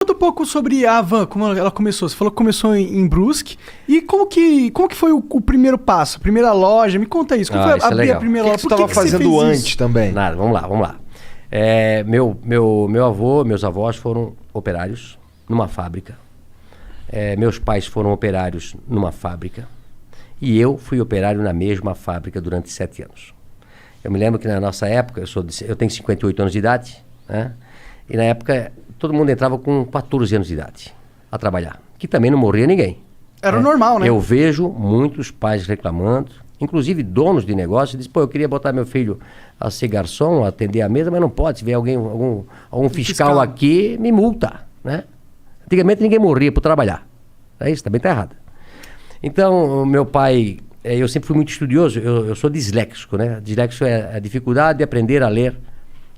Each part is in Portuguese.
Conta um pouco sobre a Havan, como ela começou. Você falou que começou em Brusque. E como que foi o primeiro passo? A primeira loja? Me conta isso. Como foi abrir a primeira O loja? que você estava fazendo antes também? Nada, vamos lá. Meu avô, meus avós foram operários numa fábrica. Meus pais foram operários numa fábrica. E eu fui operário na mesma fábrica durante 7 anos. Eu me lembro que na nossa época, eu tenho 58 anos de idade, né? E na época todo mundo entrava com 14 anos de idade a trabalhar, que também não morria ninguém. Era normal, né? Eu vejo muitos pais reclamando, inclusive donos de negócio, dizem, eu queria botar meu filho a ser garçom, a atender a mesa, mas não pode. Se vier algum fiscal aqui, me multa, né? Antigamente ninguém morria por trabalhar. É isso, também está errado. Então, meu pai, eu sempre fui muito estudioso, eu sou disléxico, né? Disléxico é a dificuldade de aprender a ler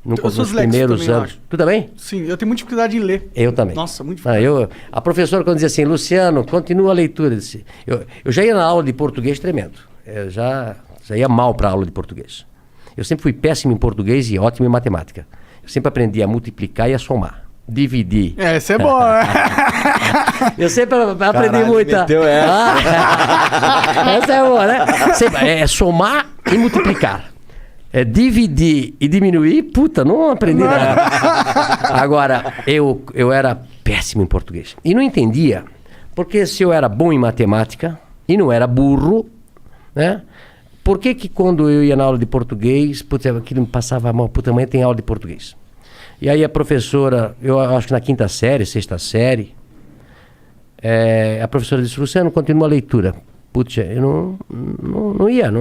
nos primeiros anos. Tu também? Sim, eu tenho muita dificuldade em ler. Eu também. Nossa, muito difícil. A professora, quando dizia assim, Luciano, continua a leitura. Eu já ia na aula de português tremendo. Eu já ia mal para a aula de português. Eu sempre fui péssimo em português e ótimo em matemática. Eu sempre aprendi a multiplicar e a somar. Dividir. Essa é boa, né? Eu sempre aprendi muito. Essa é boa, né? É somar e multiplicar. Dividir e diminuir, não aprendi nada. Agora, eu era péssimo em português. E não entendia, porque se eu era bom em matemática e não era burro, né? Por que quando eu ia na aula de português, aquilo me passava mal, amanhã tem aula de português. E aí a professora, eu acho que na 5ª série, 6ª série, a professora disse, Luciano, continua a leitura. Eu não ia.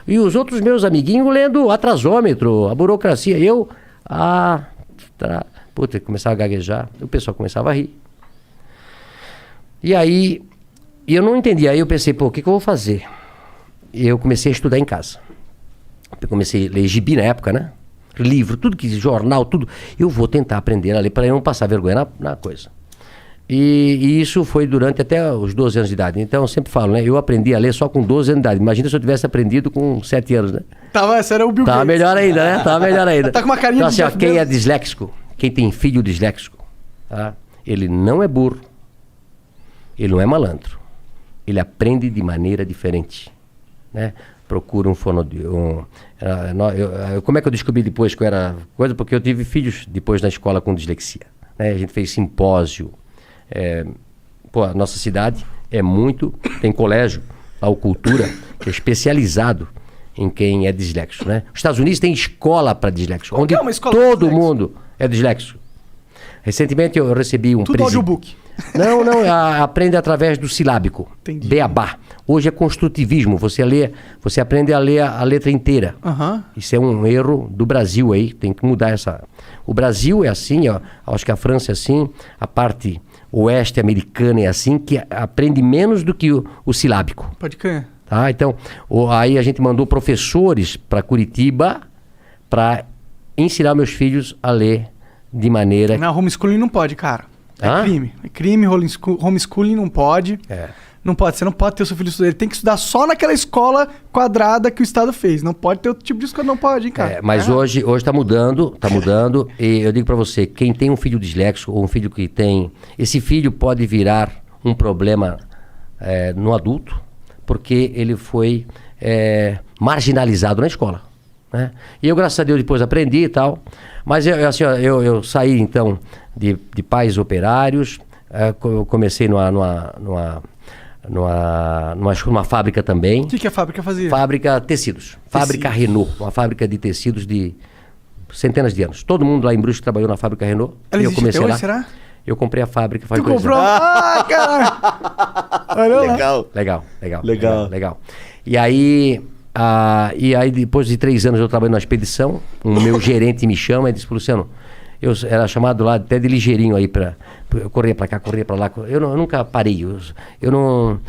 E os outros meus amiguinhos lendo atrasômetro, a burocracia. Começava a gaguejar, o pessoal começava a rir. E aí, eu não entendia. Aí eu pensei, o que eu vou fazer? E eu comecei a estudar em casa. Eu comecei a ler gibi na época, né? Livro, tudo que jornal, tudo. Eu vou tentar aprender a ler para eu não passar vergonha na coisa. E isso foi durante até os 12 anos de idade. Então eu sempre falo, né? Eu aprendi a ler só com 12 anos de idade. Imagina se eu tivesse aprendido com 7 anos, né? Esse era o Bill Gates. Tava melhor ainda, né? Tava melhor ainda. Tá com uma carinha então, assim, quem é disléxico, quem tem filho disléxico, tá? Ele não é burro, ele não é malandro. Ele aprende de maneira diferente, né? Procura um fonoaudiólogo. Como é que eu descobri depois que eu era coisa? Porque eu tive filhos depois na escola com dislexia, né? A gente fez simpósio. A nossa cidade tem colégio, a Cultura, que é especializado em quem é disléxico, né? Os Estados Unidos tem escola para disléxico, onde todo mundo é disléxico. Recentemente eu recebi um Tudo audiobook. Não, aprende através do silábico. Entendi. Beabá. Hoje é construtivismo, você aprende a ler a letra inteira. Uhum. Isso é um erro do Brasil aí, tem que mudar essa... O Brasil é assim, acho que a França é assim, a parte oeste americana é assim, que aprende menos do que o silábico. Pode crer. Tá? Então, aí a gente mandou professores para Curitiba para ensinar meus filhos a ler de maneira... Não, homeschooling não pode, cara. Crime. É crime, homeschooling não pode. Não pode, você não pode ter o seu filho estudar. Ele tem que estudar só naquela escola quadrada que o Estado fez. Não pode ter outro tipo de escola, não pode, hein, cara. Mas hoje tá mudando. E eu digo para você, quem tem um filho disléxico ou um filho que tem... Esse filho pode virar um problema no adulto, porque ele foi marginalizado na escola, né? E eu, graças a Deus, depois aprendi e tal. Mas eu saí, então, de pais operários. Eu comecei numa fábrica também. O que a fábrica fazia? Fábrica tecidos. Fábrica Renault. Uma fábrica de tecidos de centenas de anos. Todo mundo lá em Brusque trabalhou na fábrica Renault. Ela eu comecei hoje, lá. será? Eu comprei a fábrica faz 2 anos. Tu comprou? Ah, cara! Olha lá. Legal. E aí, depois de 3 anos eu trabalhei numa expedição. O meu gerente me chama e disse, Luciano, eu era chamado lá até de ligeirinho aí eu corria para cá, corria para lá. Eu nunca parei. Eu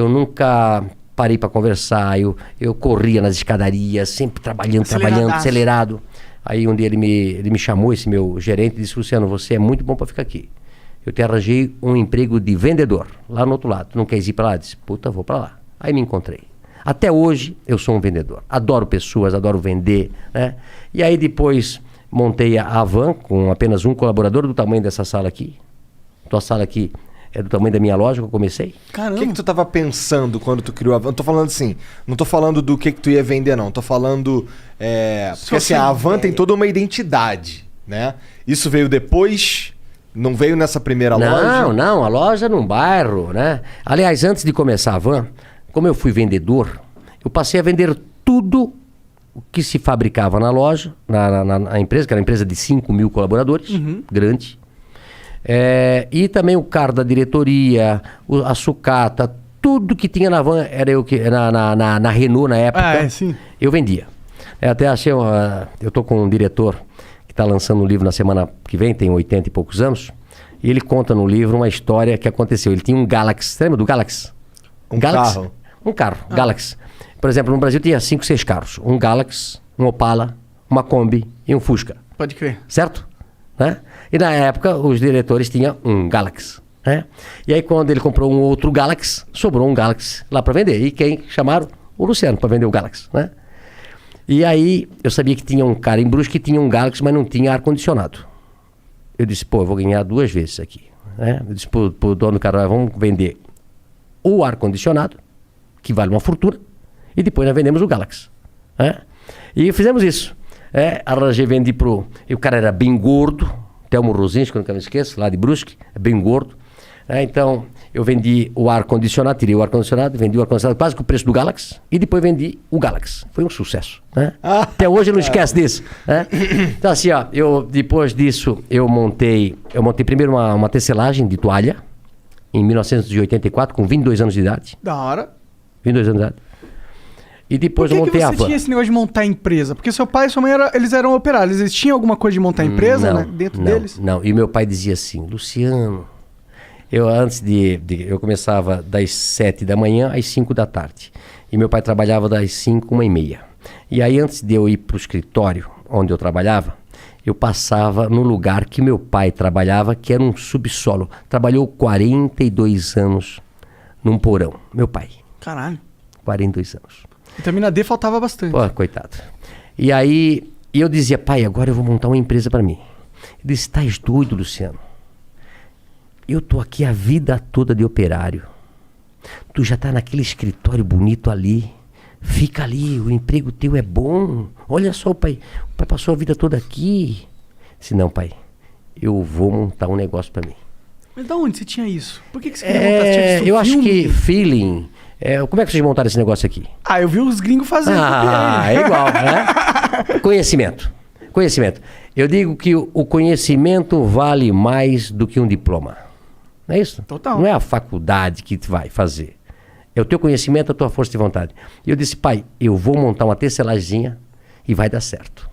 nunca parei para conversar. Eu corria nas escadarias, sempre trabalhando, acelerado. Aí um dia ele me chamou, esse meu gerente, e disse, Luciano, você é muito bom para ficar aqui. Eu te arranjei um emprego de vendedor, lá no outro lado. Não quer ir para lá? Disse, vou para lá. Aí me encontrei. Até hoje eu sou um vendedor. Adoro pessoas, adoro vender, né? E aí depois montei a van com apenas um colaborador do tamanho dessa sala aqui. Tua sala aqui é do tamanho da minha loja que eu comecei. Caramba. O que tu tava pensando quando tu criou a van? Não tô falando assim, não tô falando do que tu ia vender, não. Tô falando... porque assim, a van tem toda uma identidade, né? Isso veio depois... Não veio nessa primeira loja? Não, a loja num bairro, né? Aliás, antes de começar a van, como eu fui vendedor, eu passei a vender tudo o que se fabricava na loja, na empresa, que era uma empresa de 5 mil colaboradores, grande. E também o carro da diretoria, a sucata, tudo que tinha na van, era eu que na Renault na época, sim. eu vendia. Até achei, eu tô com um diretor que está lançando um livro na semana que vem, tem 80 e poucos anos, e ele conta no livro uma história que aconteceu. Ele tinha um Galaxy, você lembra do Galaxy? Carro? Um carro, Galaxy. Por exemplo, no Brasil tinha 5, 6 carros. Um Galaxy, um Opala, uma Kombi e um Fusca. Pode crer. Certo? Né? E na época, os diretores tinham um Galaxy. Né? E aí, quando ele comprou um outro Galaxy, sobrou um Galaxy lá para vender. E quem chamaram? O Luciano, para vender o Galaxy. Né? E aí, eu sabia que tinha um cara em Brusque que tinha um Galaxy, mas não tinha ar-condicionado. Eu disse, eu vou ganhar 2 vezes aqui. Né? Eu disse pro dono do carro, vamos vender o ar-condicionado, que vale uma fortuna, e depois nós vendemos o Galaxy. Né? E fizemos isso. Arranjei, vendi pro... E o cara era bem gordo, Telmo Rosinski, que eu nunca me esqueço, lá de Brusque, bem gordo. Então, eu vendi o ar-condicionado, tirei o ar-condicionado, vendi o ar-condicionado quase com o preço do Galaxy, e depois vendi o Galaxy. Foi um sucesso. Né? Até hoje eu não esqueço disso. Né? Então, assim, depois disso, eu montei primeiro uma tecelagem de toalha, em 1984, com 22 anos de idade. Da hora. 22 anos de idade. E depois eu montei a van. Por que você tinha esse negócio de montar empresa? Porque seu pai e sua mãe eles eram operários. Eles tinham alguma coisa de montar empresa, né? Dentro deles? Não. E meu pai dizia assim, Luciano, eu começava das 7 da manhã às 5 da tarde. E meu pai trabalhava das 5, 1h30. E aí, antes de eu ir para o escritório onde eu trabalhava, eu passava no lugar que meu pai trabalhava, que era um subsolo. Trabalhou 42 anos num porão. Meu pai. Caralho. 42 anos. Vitamina D faltava bastante. Pô, coitado. E aí, eu dizia, pai, agora eu vou montar uma empresa para mim. Ele disse, estás doido, Luciano? Eu tô aqui a vida toda de operário. Tu já tá naquele escritório bonito ali. Fica ali, o emprego teu é bom. Olha só, pai. O pai passou a vida toda aqui. Disse, não, pai, eu vou montar um negócio para mim. Mas de onde você tinha isso? Por que você queria montar? Eu acho que feeling... como é que vocês montaram esse negócio aqui? Eu vi os gringos fazendo. É igual, né? Conhecimento. Eu digo que o conhecimento vale mais do que um diploma. Não é isso? Total. Não é a faculdade que vai fazer. É o teu conhecimento, a tua força de vontade. E eu disse, pai, eu vou montar uma tecelaginha e vai dar certo.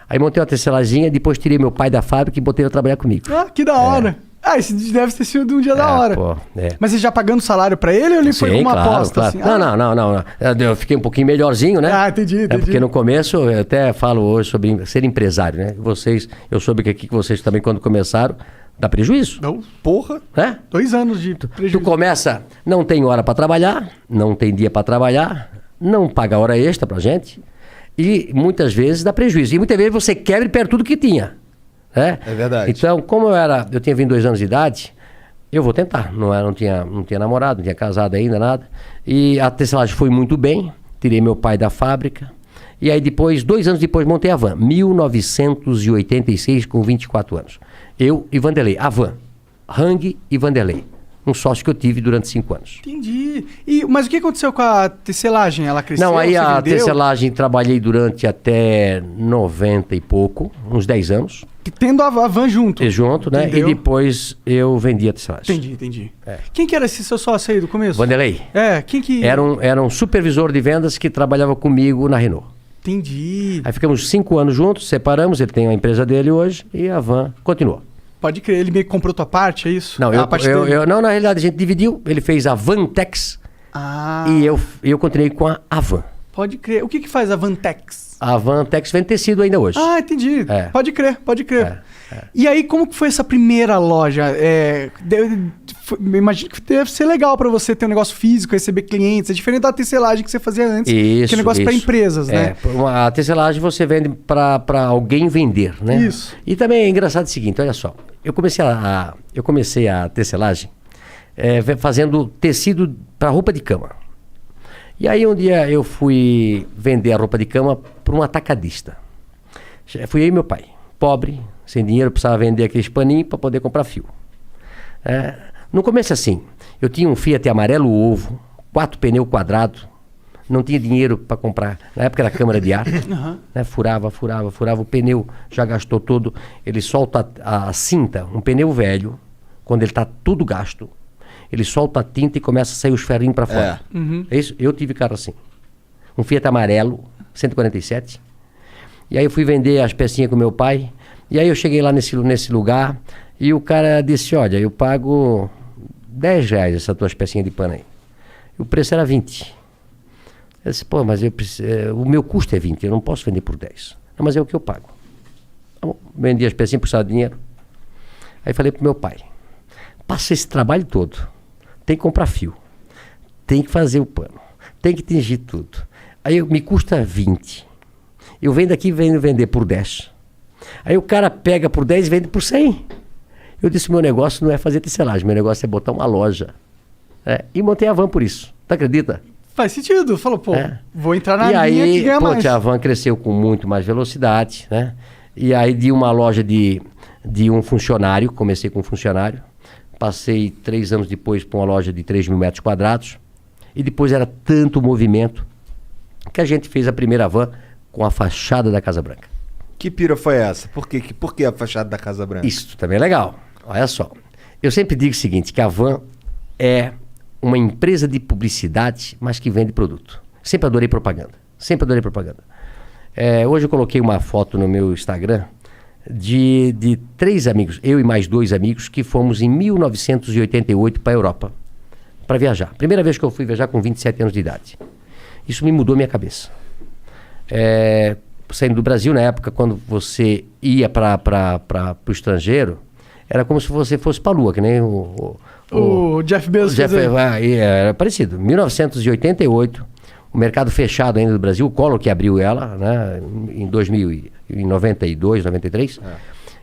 Aí montei uma tecelaginha, depois tirei meu pai da fábrica e botei ele a trabalhar comigo. Que da hora. Esse deve ter sido um dia da hora. Mas você já pagando salário pra ele ou ele foi com uma aposta? Claro. Assim? Não. Eu fiquei um pouquinho melhorzinho, né? Entendi. Porque no começo, eu até falo hoje sobre ser empresário, né? Eu soube que aqui que vocês também, quando começaram, dá prejuízo. Não, porra. 2 anos de prejuízo. Tu começa, não tem hora pra trabalhar, não tem dia pra trabalhar, não paga hora extra pra gente e muitas vezes dá prejuízo. E muitas vezes você quebra e perde tudo que tinha. É verdade. Então, como eu tinha 22 anos de idade, eu vou tentar. Não tinha namorado, não tinha casado ainda, nada. E a tecelagem foi muito bem. Tirei meu pai da fábrica. E aí depois, 2 anos depois, montei a van. 1986, com 24 anos. Eu e Vanderlei. A van. Hang e Vanderlei. Um sócio que eu tive durante 5 anos. Entendi. Mas o que aconteceu com a tecelagem? Ela cresceu? Não, aí a tecelagem trabalhei durante até 90 e pouco, uns 10 anos. Tendo a van junto. Junto, né? Entendeu? E depois eu vendi a tecelagem. Entendi. Quem que era esse seu sócio aí do começo? Vanderlei. Quem que... Era um supervisor de vendas que trabalhava comigo na Renault. Entendi. Aí ficamos 5 anos juntos, separamos, ele tem a empresa dele hoje e a van continuou. Pode crer, ele meio que comprou tua parte, é isso? Não, não, na realidade a gente dividiu, ele fez a Vantex e eu continuei com a van. Pode crer. O que faz a Vantex? A Vantex vende tecido ainda hoje. Ah, entendi. É. Pode crer. E aí, como que foi essa primeira loja? Imagino que deve ser legal pra você ter um negócio físico, receber clientes. É diferente da tecelagem que você fazia antes. Que é negócio pra empresas, né? A tecelagem você vende pra alguém vender, né? Isso. E também é engraçado o seguinte, olha só. Eu comecei a tecelagem fazendo tecido pra roupa de cama. E aí um dia eu fui vender a roupa de cama para um atacadista. Fui eu e meu pai, pobre, sem dinheiro, precisava vender aqueles paninhos para poder comprar fio. No começo assim, eu tinha um Fiat amarelo ovo, 4 pneus quadrados, não tinha dinheiro para comprar. Na época era câmara de ar, né? Furava, o pneu já gastou todo. Ele solta a cinta, um pneu velho, quando ele está tudo gasto. Ele solta a tinta e começa a sair os ferrinhos para fora. É isso? Eu tive carro assim. Um Fiat amarelo, 147. E aí eu fui vender as pecinhas com meu pai. E aí eu cheguei lá nesse lugar e o cara disse, olha, eu pago R$10 essas tuas pecinhas de pano aí. E o preço era 20. Eu disse, pô, mas o meu custo é 20, eu não posso vender por 10. Não, mas é o que eu pago. Tá bom, vendi as pecinhas, precisava de dinheiro. Aí falei pro meu pai, passa esse trabalho todo. Tem que comprar fio, tem que fazer o pano, tem que tingir tudo. Aí me custa 20. Eu venho daqui e venho vender por 10. Aí o cara pega por 10 e vende por 100. Eu disse, meu negócio não é fazer tecelagem, meu negócio é botar uma loja. E montei a Van por isso. Tu acredita? Faz sentido. Falou, pô, vou entrar na linha que ganha mais. A Van cresceu com muito mais velocidade, né? E aí de uma loja de um funcionário, comecei com um funcionário. Passei 3 anos depois para uma loja de 3.000 metros quadrados. E depois era tanto movimento que a gente fez a primeira Van com a fachada da Casa Branca. Que pira foi essa? Por que a fachada da Casa Branca? Isso também é legal. Olha só. Eu sempre digo o seguinte, que a Van é uma empresa de publicidade, mas que vende produto. Sempre adorei propaganda. Hoje eu coloquei uma foto no meu Instagram de 3 amigos, eu e mais 2 amigos, que fomos em 1988 para a Europa, para viajar. Primeira vez que eu fui viajar com 27 anos de idade. Isso me mudou minha cabeça. Saindo do Brasil, na época, quando você ia para o estrangeiro, era como se você fosse para a Lua, que nem o Jeff Bezos. Era parecido. 1988, o mercado fechado ainda do Brasil, o Collor que abriu ela, né, em 92, 93.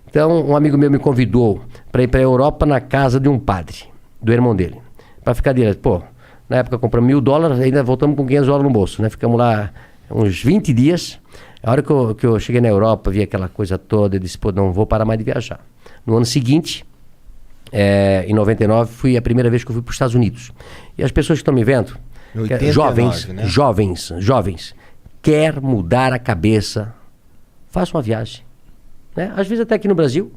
Então, um amigo meu me convidou para ir para a Europa na casa de um padre, do irmão dele, para ficar direto. Pô, na época compramos $1.000, ainda voltamos com $500 no bolso, né? Ficamos lá uns 20 dias. A hora que eu cheguei na Europa, vi aquela coisa toda, eu disse, pô, não vou parar mais de viajar. No ano seguinte, em 99, foi a primeira vez que eu fui para os Estados Unidos. E as pessoas que estão me vendo, 89, né? jovens, quer mudar a cabeça, faça uma viagem. Né? Às vezes até aqui no Brasil,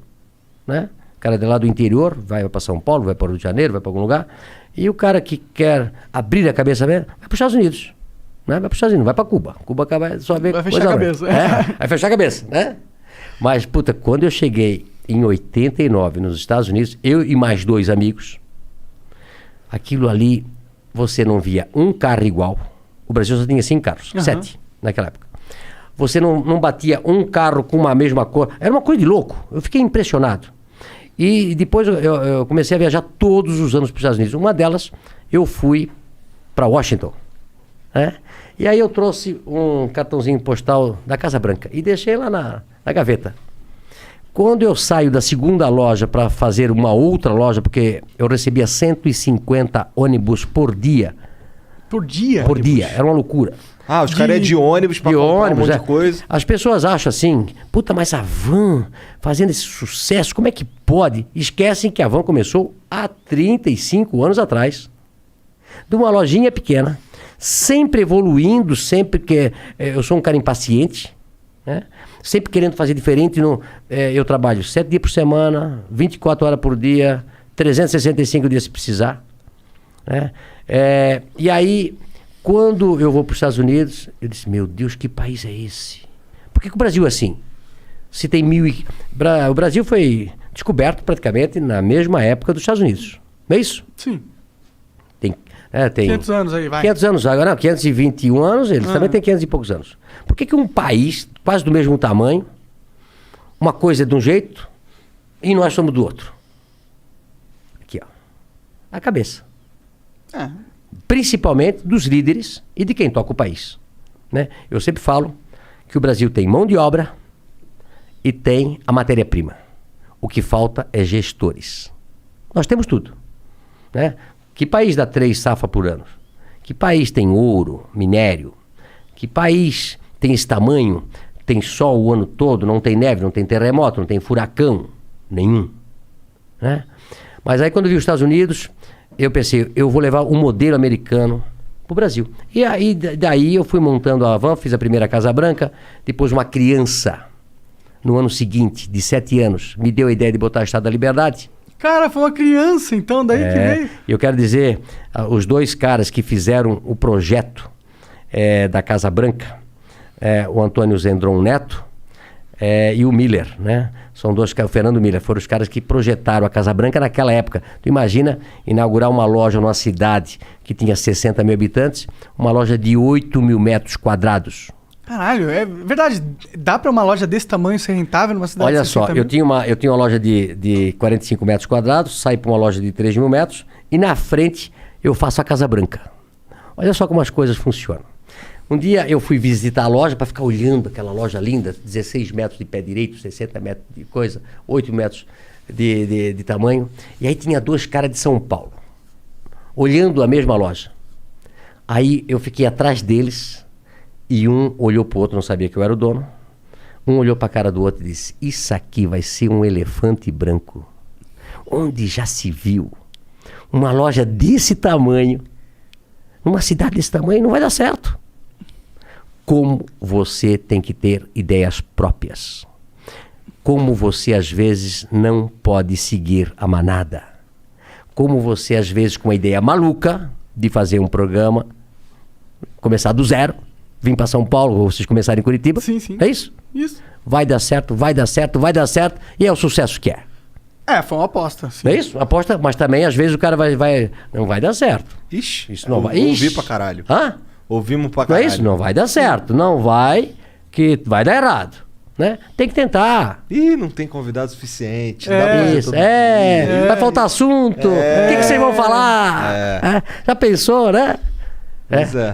né? O cara de lá do interior, vai para São Paulo, vai para o Rio de Janeiro, vai para algum lugar. E o cara que quer abrir a cabeça, vai para os Estados Unidos. Né? Vai para os Estados Unidos, vai para Cuba. Cuba vai só ver... Vai fechar a cabeça. Vai fechar a cabeça, né? Mas, puta, quando eu cheguei em 89 nos Estados Unidos, eu e mais 2 amigos, aquilo ali, você não via um carro igual. O Brasil só tinha 5 carros, 7 naquela época. Você não batia um carro com a mesma cor. Era uma coisa de louco. Eu fiquei impressionado. E depois eu comecei a viajar todos os anos para os Estados Unidos. Uma delas, eu fui para Washington. Né? E aí eu trouxe um cartãozinho postal da Casa Branca e deixei lá na gaveta. Quando eu saio da segunda loja para fazer uma outra loja, porque eu recebia 150 ônibus por dia. Por dia? Por dia, era uma loucura. Os caras de ônibus para comprar um monte de coisa. As pessoas acham assim, puta, mas a Van fazendo esse sucesso, como é que pode? Esquecem que a Van começou há 35 anos atrás. De uma lojinha pequena, sempre evoluindo, sempre que... eu sou um cara impaciente, né? Sempre querendo fazer diferente. Eu trabalho 7 dias por semana, 24 horas por dia, 365 dias se precisar. Né? E aí, quando eu vou para os Estados Unidos, eu disse, meu Deus, que país é esse? Por que o Brasil é assim? Se tem o Brasil foi descoberto praticamente na mesma época dos Estados Unidos. Não é isso? Sim. tem 500 anos aí, vai. 500 anos agora, não, 521 anos, eles também têm 500 e poucos anos. Por que um país quase do mesmo tamanho, uma coisa é de um jeito e nós somos do outro? Aqui, ó. A cabeça. Principalmente dos líderes e de quem toca o país. Né? Eu sempre falo que o Brasil tem mão de obra e tem a matéria-prima. O que falta é gestores. Nós temos tudo. Né? Que país dá 3 safras por ano? Que país tem ouro, minério? Que país tem esse tamanho, tem sol o ano todo, não tem neve, não tem terremoto, não tem furacão? Nenhum. Né? Mas aí quando eu vi os Estados Unidos, eu pensei, eu vou levar um modelo americano para o Brasil. E aí, daí eu fui montando a Havan, fiz a primeira Casa Branca, depois uma criança, no ano seguinte, de 7 anos, me deu a ideia de botar o Estado da Liberdade. Cara, foi uma criança, então, daí que veio. Eu quero dizer, os 2 caras que fizeram o projeto da Casa Branca, o Antônio Zendron Neto e o Miller, né? São 2 caras, o Fernando Miller, foram os caras que projetaram a Casa Branca naquela época. Tu imagina inaugurar uma loja numa cidade que tinha 60 mil habitantes, uma loja de 8 mil metros quadrados. Caralho, é verdade. Dá pra uma loja desse tamanho ser rentável numa cidade Olha de só, eu tinha uma loja de 45 metros quadrados, saí para uma loja de 3 mil metros e na frente eu faço a Casa Branca. Olha só como as coisas funcionam. Um dia eu fui visitar a loja para ficar olhando aquela loja linda, 16 metros de pé direito, 60 metros de coisa, 8 metros de tamanho. E aí tinha 2 caras de São Paulo, olhando a mesma loja. Aí eu fiquei atrás deles e um olhou para o outro, não sabia que eu era o dono. Um olhou para a cara do outro e disse, isso aqui vai ser um elefante branco. Onde já se viu uma loja desse tamanho, numa cidade desse tamanho, não vai dar certo. Como você tem que ter ideias próprias. Como você, às vezes, não pode seguir a manada. Como você, às vezes, com uma ideia maluca de fazer um programa, começar do zero, vir para São Paulo, ou vocês começarem em Curitiba. Sim, sim. É isso? Isso. Vai dar certo, vai dar certo, vai dar certo, e é o sucesso que é. Foi uma aposta. Sim. Não é isso? Aposta, mas também, às vezes, o cara não vai dar certo. Ixi, isso não vai. Ouvi pra caralho. Hã? Ouvimos pra Não caralho. é isso? Não vai dar certo. Não vai, que vai dar errado. Né? Tem que tentar. Ih, não tem convidado suficiente. Isso, vai faltar assunto. O que vocês vão falar? Já pensou, né?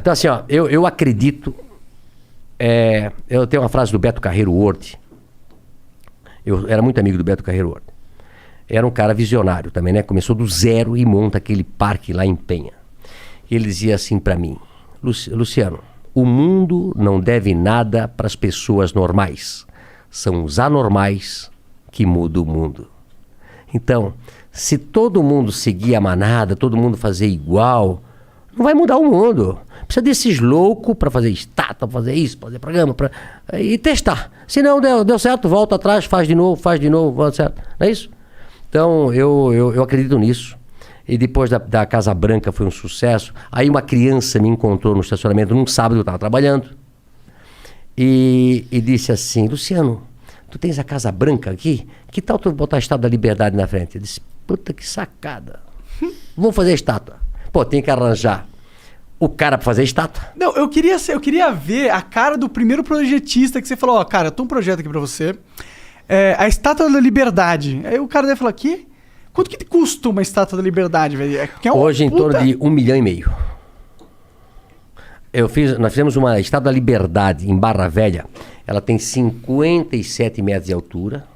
Então, assim, ó, eu acredito. Eu tenho uma frase do Beto Carreiro Worth. Eu era muito amigo do Beto Carreiro Worth. Era um cara visionário também, né? Começou do zero e monta aquele parque lá em Penha. Ele dizia assim pra mim, Luciano, o mundo não deve nada para as pessoas normais. São os anormais que mudam o mundo. Então, se todo mundo seguir a manada, todo mundo fazer igual, não vai mudar o mundo. Precisa desses loucos para fazer estátua, fazer isso, fazer programa, e testar. Se não deu certo, volta atrás, faz de novo, volta certo. Não é isso? Então, eu acredito nisso. E depois da Casa Branca foi um sucesso. Aí uma criança me encontrou no estacionamento num sábado, eu estava trabalhando. E disse assim, Luciano, tu tens a Casa Branca aqui? Que tal tu botar a Estátua da Liberdade na frente? Eu disse, puta que sacada. Vou fazer a estátua. Pô, tem que arranjar o cara para fazer a estátua. Não, eu queria ver a cara do primeiro projetista que você falou, cara, eu tô um projeto aqui para você. A Estátua da Liberdade. Aí o cara deve falar, quê? Quanto que custa uma Estátua da Liberdade, velho? Hoje em torno de 1,5 milhão. Nós fizemos uma Estátua da Liberdade em Barra Velha. Ela tem 57 metros de altura.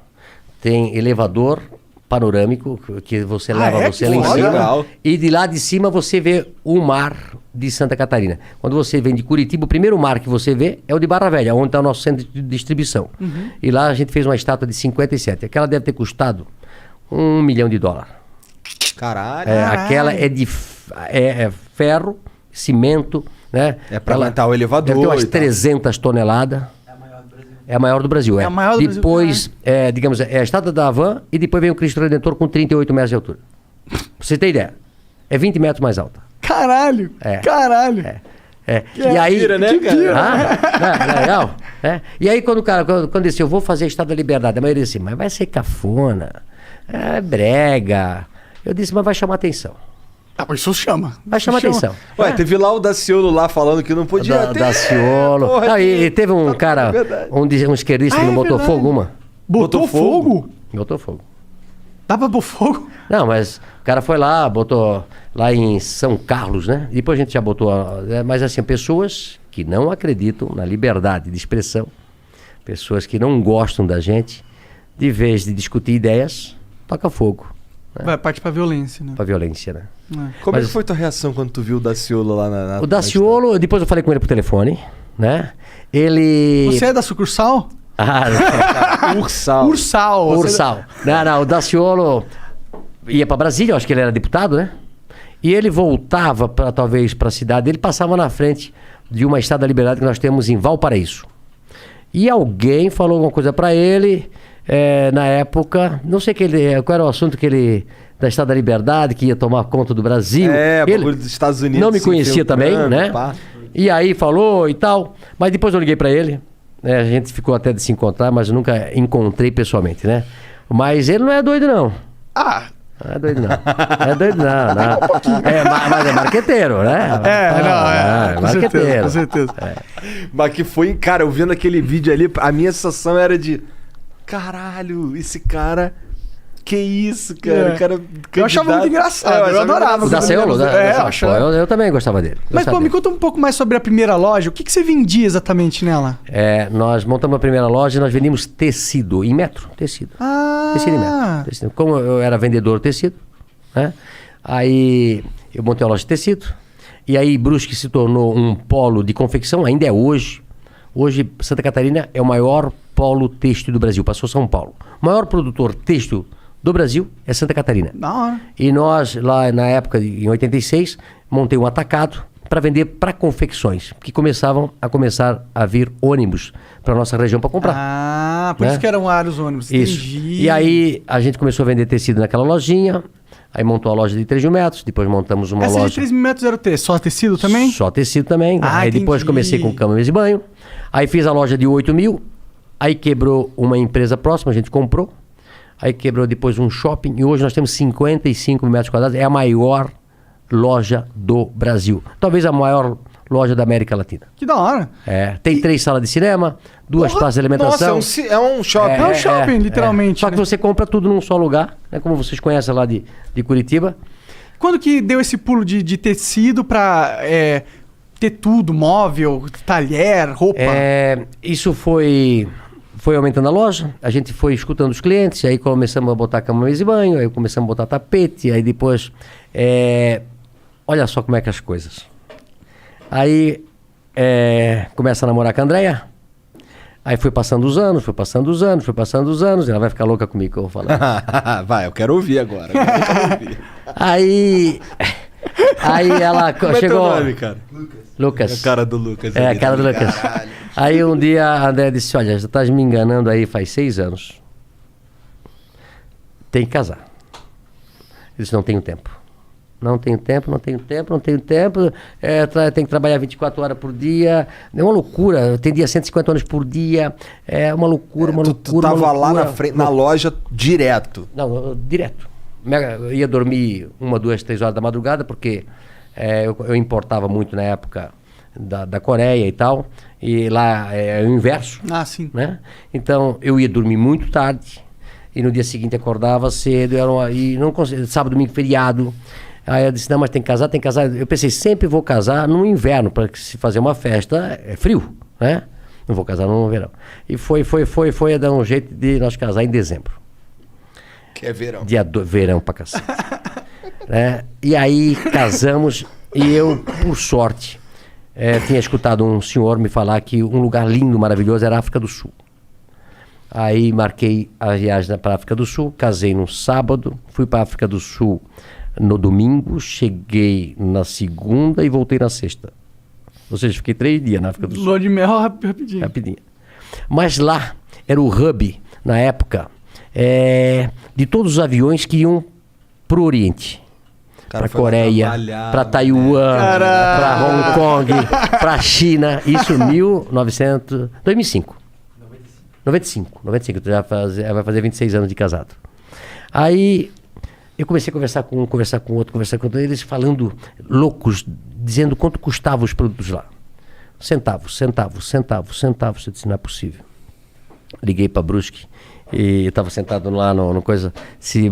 Tem elevador panorâmico que você leva você lá em cima. Legal. E de lá de cima você vê o mar de Santa Catarina. Quando você vem de Curitiba, o primeiro mar que você vê é o de Barra Velha, onde está o nosso centro de distribuição. Uhum. E lá a gente fez uma estátua de 57. Aquela deve ter custado $1 milhão. Caralho. Aquela é de ferro, cimento, né? É para aguentar o elevador. Deve ter umas 300 toneladas. É a maior do Brasil. É a maior do Brasil. Depois, digamos, é a estátua da Havan e depois vem o Cristo Redentor com 38 metros de altura. Pra você ter ideia. É 20 metros mais alta. Caralho! Caralho! E aí, pira, né, cara? Legal. E aí, quando disse, eu vou fazer a Estátua da Liberdade, a maioria disse, mas vai ser cafona, brega. Eu disse, mas vai chamar atenção. Ah, mas isso chama. Vai chamar atenção. Ué, teve lá o Daciolo lá falando que não podia ter. Daciolo. Porra, Não, e teve um cara, um esquerdista que não botou verdade. fogo uma. Botou fogo? Botou fogo. Dá pra pôr fogo? Não, mas o cara foi lá, botou lá em São Carlos, né? Depois a gente já botou... Mas assim, pessoas que não acreditam na liberdade de expressão, pessoas que não gostam da gente, de vez de discutir ideias, toca fogo. Né? Vai partir pra violência, né? Pra violência, né? Como é que foi tua reação quando tu viu o Daciolo lá na O Daciolo, depois eu falei com ele por telefone, né? Ele... Você é da sucursal? Ah, Ursal. Ursal. Não, o Daciolo ia para Brasília, eu acho que ele era deputado, né? E ele voltava talvez para a cidade, ele passava na frente de uma Estátua da Liberdade que nós temos em Valparaíso. E alguém falou alguma coisa para ele, na época, não sei qual era o assunto que ele... da Estátua da Liberdade, que ia tomar conta do Brasil. Ele dos Estados Unidos. Não me conhecia também, né? Pá. E aí falou e tal, mas depois eu liguei para ele. A gente ficou até de se encontrar, mas eu nunca encontrei pessoalmente, né? Mas ele não é doido, não. Ah! Não é doido, não. Não é doido, não. Mas é marqueteiro, né? É marqueteiro. Com certeza. Mas que foi, cara, eu vendo aquele vídeo ali, a minha sensação era de... Caralho, esse cara... Que isso, cara? O cara eu achava muito engraçado, eu adorava. O Daciolo? Eu também gostava dele. Mas, pô, me conta um pouco mais sobre a primeira loja. O que você vendia exatamente nela? Nós montamos a primeira loja e nós vendíamos tecido, em metro, tecido. Tecido em metro. Tecido. Como eu era vendedor de tecido, né? Aí eu montei uma loja de tecido. E aí Brusque se tornou um polo de confecção, ainda é hoje. Hoje, Santa Catarina é o maior polo têxtil do Brasil, passou São Paulo. O maior produtor têxtil do Brasil é Santa Catarina. Da hora. E nós, lá na época, em 86, montei um atacado para vender para confecções, que começar a vir ônibus para nossa região para comprar. Ah, por isso que eram vários ônibus. Isso. Entendi. E aí a gente começou a vender tecido naquela lojinha, aí montou a loja de 3 mil metros, depois montamos uma Essa loja... de 3 mil metros era o quê? Só tecido também? Só tecido também. Aí entendi. depois comecei com cama, mesa e banho. Aí fiz a loja de 8 mil, aí quebrou uma empresa próxima, a gente comprou. Aí quebrou depois um shopping e hoje nós temos 55 mil metros quadrados. É a maior loja do Brasil. Talvez a maior loja da América Latina. Que da hora. Tem 3 salas de cinema, 2 praças de alimentação. Nossa, é um shopping. É um shopping, literalmente. Só que você compra tudo num só lugar, né? Como vocês conhecem lá de Curitiba. Quando que deu esse pulo de tecido pra ter tudo, móvel, talher, roupa? Isso foi aumentando a loja, a gente foi escutando os clientes, aí começamos a botar cama, mesa e banho, aí começamos a botar tapete, aí depois... olha só como é que as coisas. Aí começa a namorar com a Andréia, aí foi passando os anos, ela vai ficar louca comigo que eu vou falar. Vai, eu quero ouvir agora. Aí ela Como chegou... é teu nome, cara? Lucas. É a cara do Lucas. A cara do Lucas. Caralho. Aí um dia a André disse, olha, você estás me enganando aí faz 6 anos. Tem que casar. Eu disse, não tenho tempo. Não tenho tempo. Tem que trabalhar 24 horas por dia. É uma loucura. Eu atendia 150 horas por dia. É uma loucura, Tu tava lá na frente, na loja direto. Não, direto. Eu ia dormir 1, 2, 3 horas da madrugada, porque eu importava muito na época da Coreia e tal, e lá é o inverso. Ah, sim. Né? Então eu ia dormir muito tarde, e no dia seguinte acordava cedo, e não conseguia, sábado, domingo, feriado. Aí eu disse, não, mas tem que casar. Eu pensei, sempre vou casar no inverno, para se fazer uma festa, é frio, né? Não vou casar no verão. E foi a dar um jeito de nós casar em dezembro. Que é verão. Verão pra cacete. Né? E aí casamos e eu, por sorte, tinha escutado um senhor me falar que um lugar lindo, maravilhoso era a África do Sul. Aí marquei a viagem para a África do Sul, casei no sábado, fui para a África do Sul no domingo, cheguei na segunda e voltei na sexta. Ou seja, fiquei 3 dias na África do Sul. Lua de mel rapidinho. Mas lá era o hub, na época, de todos os aviões que iam para o Oriente. Para Coreia, para Taiwan, para Hong Kong, para China. Isso em 2005. 95. Vai fazer 26 anos de casado. Aí Eu comecei a conversar com um, conversar com outro, eles falando loucos, dizendo quanto custavam os produtos lá. Centavos. Eu disse, não é possível. Liguei para Brusque e eu estava sentado lá no coisa. Se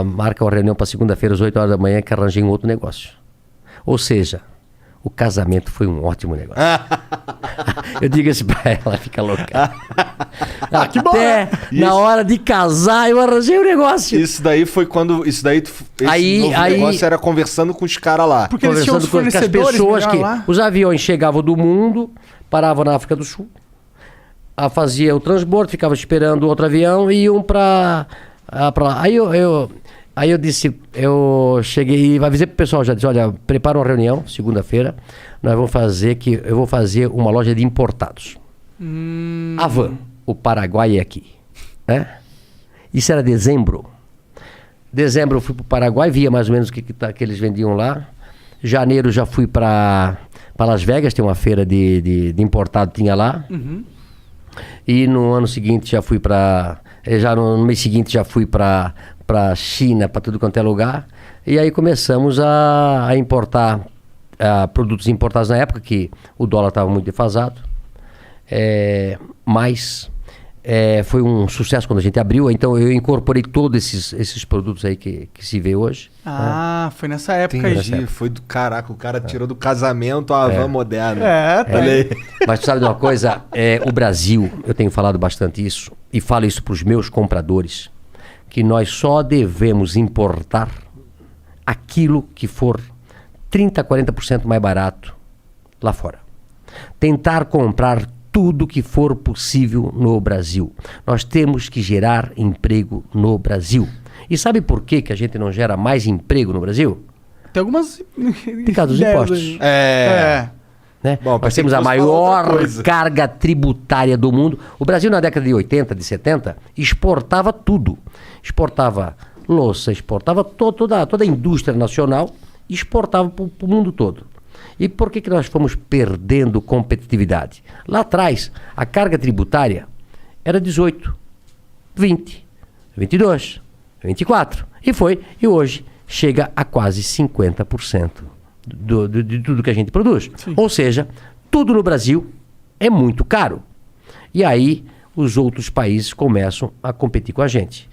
marca uma reunião para segunda-feira às 8 horas da manhã que arranjei um outro negócio. Ou seja, o casamento foi um ótimo negócio. Eu digo assim pra ela, fica louca. Que bom, Até na hora de casar eu arranjei um negócio. Isso daí foi quando... Esse negócio era conversando com os caras lá. Porque eles tinham os com as fornecedores pessoas que... lá. Os aviões chegavam do mundo, paravam na África do Sul, fazia o transbordo, ficava esperando outro avião e iam pra lá. Aí eu disse, eu cheguei e avisei pro pessoal, já disse, olha, prepara uma reunião, segunda-feira, eu vou fazer uma loja de importados. Avan, o Paraguai é aqui, né? Isso era dezembro. Dezembro eu fui pro Paraguai, via mais ou menos o que eles vendiam lá. Janeiro já fui para Las Vegas, tem uma feira de importado, tinha lá. E no ano seguinte já fui no mês seguinte já fui para China, para tudo quanto é lugar. E aí começamos a importar produtos importados na época, que o dólar estava muito defasado. Mas foi um sucesso quando a gente abriu. Então eu incorporei todos esses produtos aí que se vê hoje. Foi nessa época aí. Entendi, foi do caraca, o cara tirou do casamento a Havan moderna. Tá aí. Mas tu sabe de uma coisa? O Brasil, eu tenho falado bastante isso, e falo isso para os meus compradores, que nós só devemos importar aquilo que for 30%, 40% mais barato lá fora. Tentar comprar tudo que for possível no Brasil. Nós temos que gerar emprego no Brasil. E sabe por que a gente não gera mais emprego no Brasil? Tem algumas... Por causa dos impostos. Né? Bom, nós temos a maior carga tributária do mundo. O Brasil, na década de 80, de 70, exportava tudo. Exportava louça, exportava toda a indústria nacional, exportava para o mundo todo. E por que nós fomos perdendo competitividade? Lá atrás, a carga tributária era 18, 20, 22, 24. E hoje chega a quase 50% de tudo que a gente produz. Sim. Ou seja, tudo no Brasil é muito caro. E aí os outros países começam a competir com a gente.